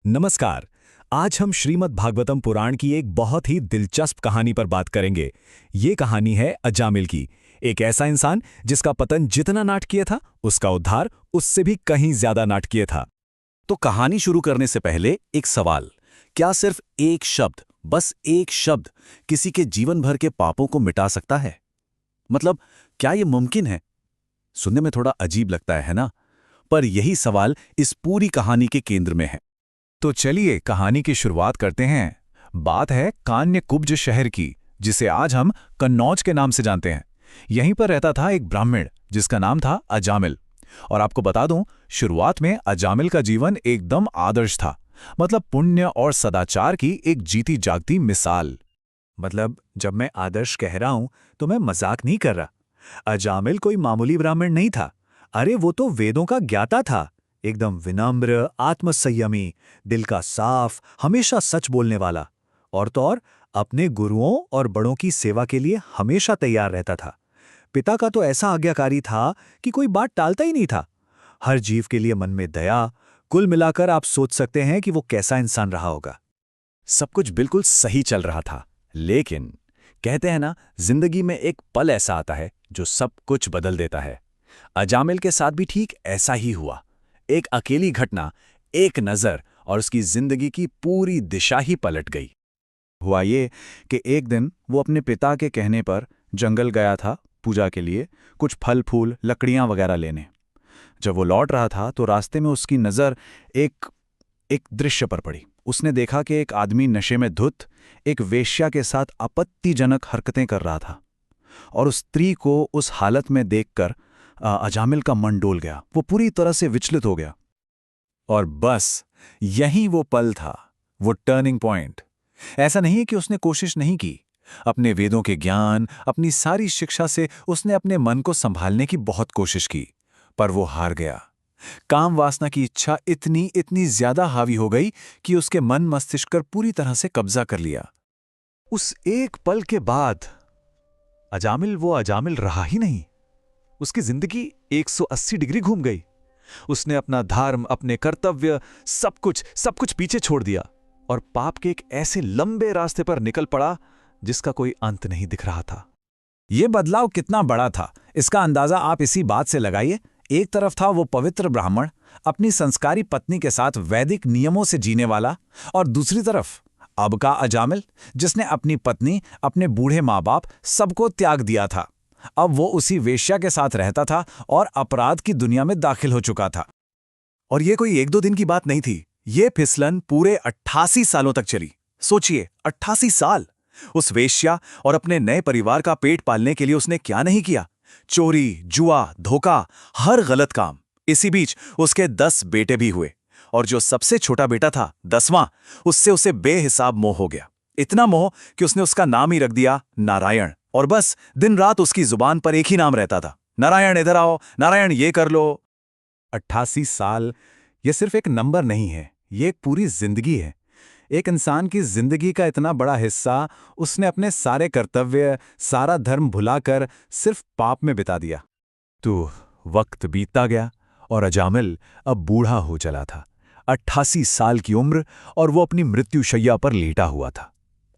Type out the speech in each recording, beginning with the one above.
नमस्कार। आज हम श्रीमद् भागवतम पुराण की एक बहुत ही दिलचस्प कहानी पर बात करेंगे। ये कहानी है अजामिल की। एक ऐसा इंसान जिसका पतन जितना नाटकीय था, उसका उद्धार उससे भी कहीं ज्यादा नाटकीय था। तो कहानी शुरू करने से पहले एक सवाल। क्या सिर्फ एक शब्द, बस एक शब्द, किसी के जीवन भर के पापों को मिटा सकता है? मतलब, क्या यह मुमकिन है? सुनने में थोड़ा अजीब लगता है ना? पर यही सवाल इस पूरी कहानी के केंद्र में है। तो चलिए कहानी की शुरुआत करते हैं। बात है कान्यकुब्ज शहर की, जिसे आज हम कन्नौज के नाम से जानते हैं। यहीं पर रहता था एक ब्राह्मण जिसका नाम था अजामिल। और आपको बता दूं, शुरुआत में अजामिल का जीवन एकदम आदर्श था। मतलब पुण्य और सदाचार की एक जीती जागती मिसाल। मतलब जब मैं आदर्श कह रहा हूं तो मैं मजाक नहीं कर रहा। अजामिल कोई मामूली ब्राह्मण नहीं था। अरे वो तो वेदों का ज्ञाता था। एकदम विनम्र, आत्मसंयमी, दिल का साफ, हमेशा सच बोलने वाला। और तो और अपने गुरुओं और बड़ों की सेवा के लिए हमेशा तैयार रहता था। पिता का तो ऐसा आज्ञाकारी था कि कोई बात टालता ही नहीं था। हर जीव के लिए मन में दया। कुल मिलाकर आप सोच सकते हैं कि वो कैसा इंसान रहा होगा। सब कुछ बिल्कुल सही चल रहा था, लेकिन कहते हैं ना, जिंदगी में एक पल ऐसा आता है जो सब कुछ बदल देता है। अजामिल के साथ भी ठीक ऐसा ही हुआ। एक अकेली घटना, एक नज़र, और उसकी जिंदगी की पूरी दिशा ही पलट गई। हुआ ये कि एक दिन वो अपने पिता के कहने पर जंगल गया था पूजा के लिए, कुछ फल फूल लकड़ियां वगैरह लेने। जब वो लौट रहा था तो रास्ते में उसकी नज़र एक एक दृश्य पर पड़ी। उसने देखा कि एक आदमी नशे में धुत एक वेश्या के साथ आपत्तिजनक हरकतें कर रहा था। और उस स्त्री को उस हालत में देखकर अजामिल का मन डोल गया। वो पूरी तरह से विचलित हो गया। और बस यही वो पल था, वो टर्निंग पॉइंट। ऐसा नहीं है कि उसने कोशिश नहीं की। अपने वेदों के ज्ञान, अपनी सारी शिक्षा से उसने अपने मन को संभालने की बहुत कोशिश की, पर वो हार गया। काम वासना की इच्छा इतनी इतनी ज्यादा हावी हो गई कि उसके मन मस्तिष्क पर पूरी तरह से कब्जा कर लिया। उस एक पल के बाद अजामिल वो अजामिल रहा ही नहीं। उसकी जिंदगी 180 डिग्री घूम गई। उसने अपना धर्म, अपने कर्तव्य, सब कुछ पीछे छोड़ दिया और पाप के एक ऐसे लंबे रास्ते पर निकल पड़ा जिसका कोई अंत नहीं दिख रहा था। यह बदलाव कितना बड़ा था, इसका अंदाजा आप इसी बात से लगाइए। एक तरफ था वो पवित्र ब्राह्मण, अपनी संस्कारी पत्नी के साथ वैदिक नियमों से जीने वाला, और दूसरी तरफ अब का अजामिल, जिसने अपनी पत्नी, अपने बूढ़े माँ बाप, सबको त्याग दिया था। अब वो उसी वेश्या के साथ रहता था और अपराध की दुनिया में दाखिल हो चुका था। और ये कोई एक दो दिन की बात नहीं थी। ये फिसलन पूरे 88 सालों तक चली। सोचिए, 88 साल। उस वेश्या और अपने नए परिवार का पेट पालने के लिए उसने क्या नहीं किया। चोरी, जुआ, धोखा, हर गलत काम। इसी बीच उसके 10 बेटे भी हुए, और जो सबसे छोटा बेटा था, 10वां, उससे उसे बेहिसाब मोह हो गया। इतना मोह कि उसने उसका नाम ही रख दिया नारायण। और बस दिन रात उसकी जुबान पर एक ही नाम रहता था, नारायण इधर आओ, नारायण ये कर लो। 88 साल ये सिर्फ एक नंबर नहीं है, ये एक पूरी जिंदगी है। एक इंसान की जिंदगी का इतना बड़ा हिस्सा उसने अपने सारे कर्तव्य, सारा धर्म भुलाकर सिर्फ पाप में बिता दिया। तो वक्त बीतता गया और अजामिल अब बूढ़ा हो चला था। 88 साल की उम्र, और वो अपनी मृत्युशैया पर लेटा हुआ था।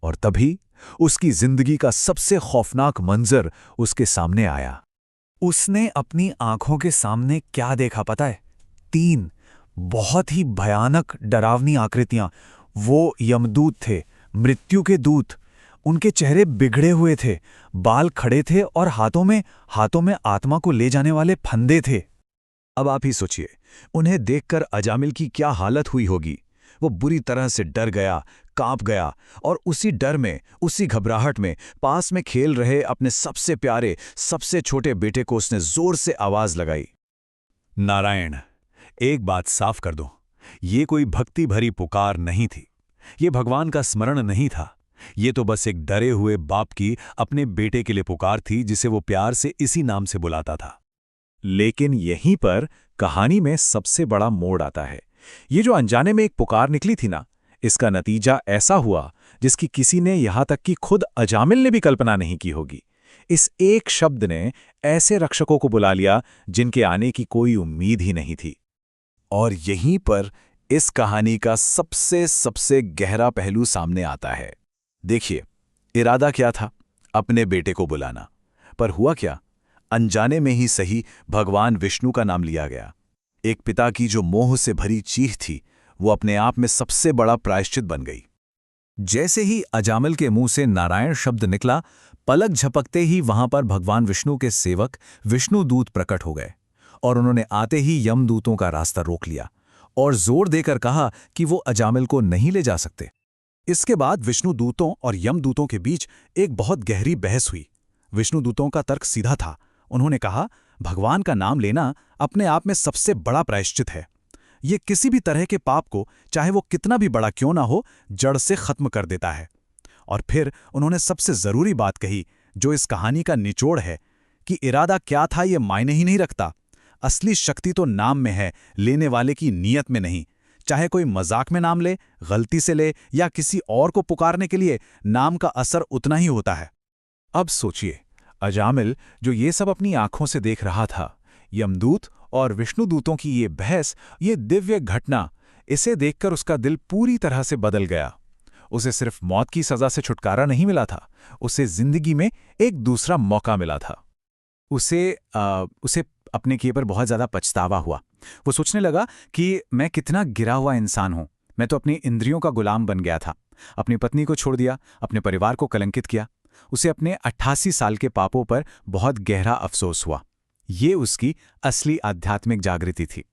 और तभी उसकी जिंदगी का सबसे खौफनाक मंजर उसके सामने आया। उसने अपनी आंखों के सामने क्या देखा पता है? 3 बहुत ही भयानक डरावनी आकृतियां। वो यमदूत थे, मृत्यु के दूत। उनके चेहरे बिगड़े हुए थे, बाल खड़े थे और हाथों में आत्मा को ले जाने वाले फंदे थे। अब आप ही सोचिए, उन्हें देखकर अजामिल की क्या हालत हुई होगी। वो बुरी तरह से डर गया, कांप गया, और उसी डर में, उसी घबराहट में पास में खेल रहे अपने सबसे प्यारे, सबसे छोटे बेटे को उसने जोर से आवाज लगाई, नारायण। एक बात साफ कर दो, ये कोई भक्ति भरी पुकार नहीं थी। ये भगवान का स्मरण नहीं था। ये तो बस एक डरे हुए बाप की अपने बेटे के लिए पुकार थी, जिसे वो प्यार से इसी नाम से बुलाता था। लेकिन यहीं पर कहानी में सबसे बड़ा मोड़ आता है। ये जो अनजाने में एक पुकार निकली थी ना, इसका नतीजा ऐसा हुआ जिसकी किसी ने, यहां तक कि खुद अजामिल ने भी कल्पना नहीं की होगी। इस एक शब्द ने ऐसे रक्षकों को बुला लिया जिनके आने की कोई उम्मीद ही नहीं थी। और यहीं पर इस कहानी का सबसे सबसे गहरा पहलू सामने आता है। देखिए, इरादा क्या था? अपने बेटे को बुलाना। पर हुआ क्या? अनजाने में ही सही भगवान विष्णु का नाम लिया गया। एक पिता की जो मोह से भरी चीख थी, वो अपने आप में सबसे बड़ा प्रायश्चित बन गई। जैसे ही अजामिल के मुंह से नारायण शब्द निकला, पलक झपकते ही वहां पर भगवान विष्णु के सेवक विष्णुदूत प्रकट हो गए और उन्होंने आते ही यमदूतों का रास्ता रोक लिया और जोर देकर कहा कि वो अजामिल को नहीं ले जा सकते। इसके बाद विष्णुदूतों और यमदूतों के बीच एक बहुत गहरी बहस हुई। विष्णुदूतों का तर्क सीधा था। उन्होंने कहा, भगवान का नाम लेना अपने आप में सबसे बड़ा प्रायश्चित है। ये किसी भी तरह के पाप को, चाहे वो कितना भी बड़ा क्यों ना हो, जड़ से खत्म कर देता है। और फिर उन्होंने सबसे जरूरी बात कही, जो इस कहानी का निचोड़ है, कि इरादा क्या था ये मायने ही नहीं रखता। असली शक्ति तो नाम में है, लेने वाले की नीयत में नहीं। चाहे कोई मजाक में नाम ले, गलती से ले या किसी और को पुकारने के लिए, नाम का असर उतना ही होता है। अब सोचिए, अजामिल जो ये सब अपनी आंखों से देख रहा था, यमदूत और विष्णुदूतों की ये बहस, ये दिव्य घटना, इसे देखकर उसका दिल पूरी तरह से बदल गया। उसे सिर्फ मौत की सजा से छुटकारा नहीं मिला था, उसे जिंदगी में एक दूसरा मौका मिला था। उसे अपने किए पर बहुत ज्यादा पछतावा हुआ। वो सोचने लगा कि मैं कितना गिरा हुआ इंसान हूं। मैं तो अपनी इंद्रियों का गुलाम बन गया था। अपनी पत्नी को छोड़ दिया, अपने परिवार को कलंकित किया। उसे अपने 88 साल के पापों पर बहुत गहरा अफसोस हुआ। ये उसकी असली आध्यात्मिक जागृति थी।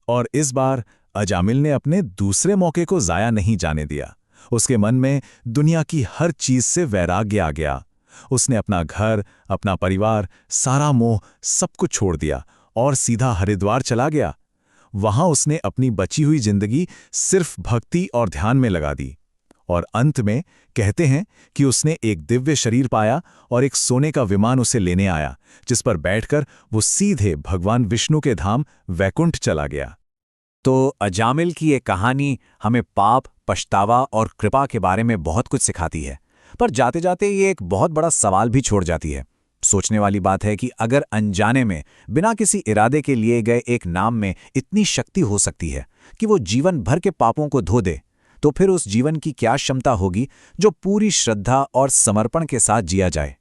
और इस बार अजामिल ने अपने दूसरे मौके को जाया नहीं जाने दिया। उसके मन में दुनिया की हर चीज से वैराग्य आ गया। उसने अपना घर, अपना परिवार, सारा मोह सब कुछ छोड़ दिया और सीधा हरिद्वार चला गया। वहां उसने अपनी बची हुई जिंदगी सिर्फ भक्ति और ध्यान में लगा दी। और अंत में कहते हैं कि उसने एक दिव्य शरीर पाया और एक सोने का विमान उसे लेने आया, जिस पर बैठकर वो सीधे भगवान विष्णु के धाम वैकुंठ चला गया। तो अजामिल की ये कहानी हमें पाप, पछतावा और कृपा के बारे में बहुत कुछ सिखाती है, पर जाते जाते ये एक बहुत बड़ा सवाल भी छोड़ जाती है। सोचने वाली बात है कि अगर अनजाने में, बिना किसी इरादे के लिए गए एक नाम में इतनी शक्ति हो सकती है कि वो जीवन भर के पापों को धो दे, तो फिर उस जीवन की क्या क्षमता होगी जो पूरी श्रद्धा और समर्पण के साथ जिया जाए।